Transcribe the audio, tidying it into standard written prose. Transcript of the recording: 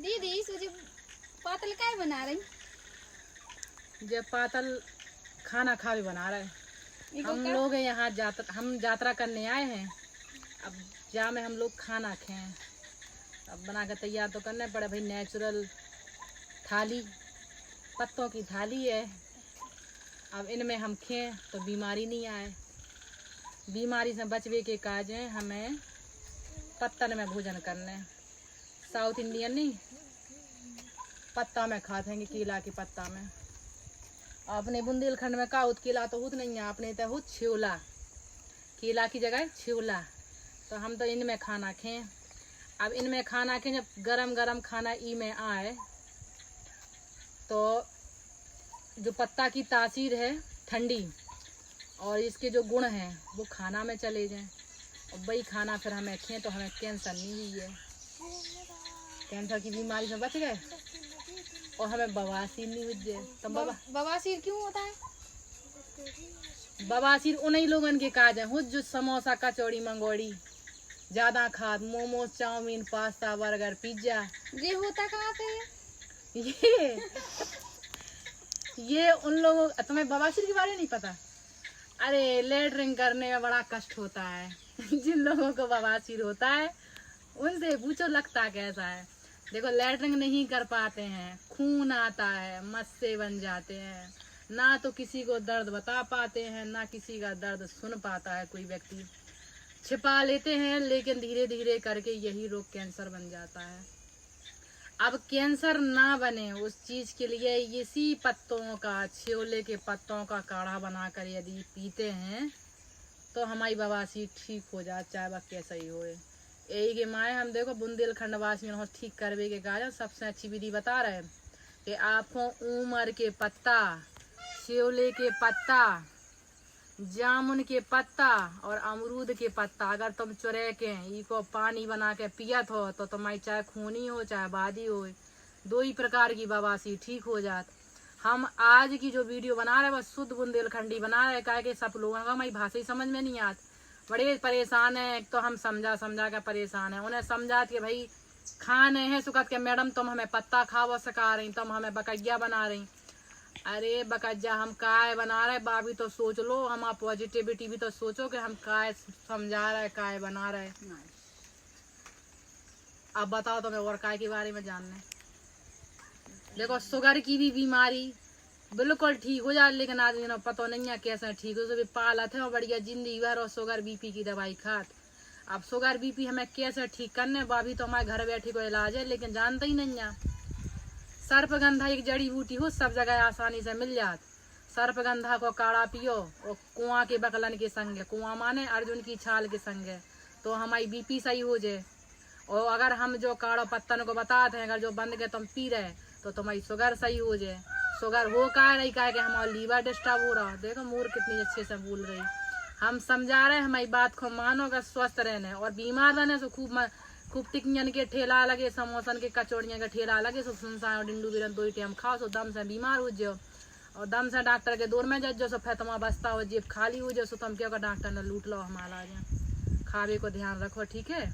दीदी सूजी पातल काय बना रही? जब पातल खाना खावे बना रहे। हम लोग यहाँ हम यात्रा करने आए हैं। अब जा में हम लोग खाना खाएं, अब बना के तैयार तो करने पड़े भाई। नेचुरल थाली, पत्तों की थाली है। अब इनमें हम खाएं तो बीमारी नहीं आए। बीमारी से बचवे के काज है हमें पत्तन में भोजन करने। साउथ इंडियन नहीं, पत्ता में खाते हैं, केला के पत्ता में। अपने बुंदेलखंड में का होत केला तो होत नहीं है, अपने तो होत छिवला, केला की जगह छिवला। तो हम तो इनमें खाना खाएं। अब इनमें खाना खाएं, जब गरम गरम खाना ई में आए तो जो पत्ता की तासीर है ठंडी और इसके जो गुण हैं वो खाना में चले जाएं और वही खाना फिर हमें खाएं तो हमें कैंसर नहीं हुई है। कैंसर की बीमारी से बच गए और हमें बवासीर नहीं हुई है। तो बवासीर क्यों होता है? बवासीर उन्हीं लोगन के काज है हुज जो समोसा कचौड़ी मंगोड़ी ज्यादा खाद, momos chowmein pasta burger pizza. ये होता कहाँ पे है? ये उन लोगों, तुम्हें बवासीर के बारे में नहीं पता? अरे लेटरिंग करने में बड़ा कष्ट होता है। जिन लोगों को बवासीर होता है उनसे पूछो लगता कैसा है। देखो लेटरिंग नहीं कर पाते हैं, खून आता है, मस्से बन जाते हैं, ना तो किसी को दर्द बता पाते हैं ना किसी का दर्द सुन पाता है। कोई व्यक्ति छिपा लेते हैं लेकिन धीरे धीरे करके यही रोग कैंसर बन जाता है। अब कैंसर ना बने उस चीज के लिए इसी पत्तों का, छिवले के पत्तों का काढ़ा बनाकर यदि पीते हैं तो हमारी बवासीर ठीक हो जाए, चाहे वह कैसा ही हो। यही के माए हम देखो बुंदेलखंड वासियों ठीक करवे के कारण सबसे अच्छी विधि बता रहे कि आपको उमर के पत्ता, छिवले के पत्ता, जामुन के पत्ता और अमरूद के पत्ता अगर तुम चुरे के इको पानी बना के पियत हो तो तुम्हारी चाहे खूनी हो चाहे बादी हो, दो ही प्रकार की बवासीर ठीक हो जात। हम आज की जो वीडियो बना रहे बस शुद्ध बुंदेलखंडी बना रहे, क्या कि सब लोगों का हमारी भाषा ही समझ में नहीं आती। बड़े परेशान है, एक तो हम समझा के परेशान है। उन्हें समझा कि भाई खाने हैं सुखत के मैडम तुम हमें पत्ता खावा सिखा रही, तुम हमें बकैया बना रही। अरे बकज्जा हम काय बना रहे बाबी तो सोच लो, हम पॉजिटिविटी भी तो सोचो कि हम काय समझा रहे काय बना रहे। अब बताओ तुम्हें और काय के बारे में जानने। देखो शुगर की भी बीमारी बिल्कुल ठीक हो जाए लेकिन आदमी ने पता नहीं है कैसे ठीक हो। सभी पालत है और बढ़िया जिंदगी भर और शुगर बीपी की दवाई खात। अब शुगर बीपी हमें कैसे ठीक करने, बाबी तो हमारे घर बैठे को इलाज है लेकिन जानते ही नहीं है। सर्पगंधा एक जड़ी बूटी हो, सब जगह आसानी से मिल जात। सर्पगंधा को काढ़ा पियो और कुआं के बकलन के संगे, कुआं माने अर्जुन की छाल के संगे, तो हमारी बीपी सही हो जाए। और अगर हम जो काढ़ो पत्तन को बताते हैं अगर जो बंद के तुम पी रहे तो तुम्हारी शुगर सही हो जाए। शुगर हो का रही का कि हमारा लीवर डिस्टर्ब हो रहा। देखो मूर कितनी अच्छे से बोल रही। हम समझा रहे हमारी बात को मानो का स्वस्थ रहने और बीमार रहने से खूब टिकियन के ठेला लगे, समोसन के कचौड़ियाँ के ठेला लगे, सब सुनसान और डिंडू बिरन दो ही टाइम खाओ सो दम से बीमार हो जाओ और दम से डॉक्टर के दूर में जाओ सो फिर तुम्हारा बस्ता हो जेब खाली हो जाओ सो तुम क्या डॉक्टर ने लूट लो हमारा। खावे को ध्यान रखो, ठीक है।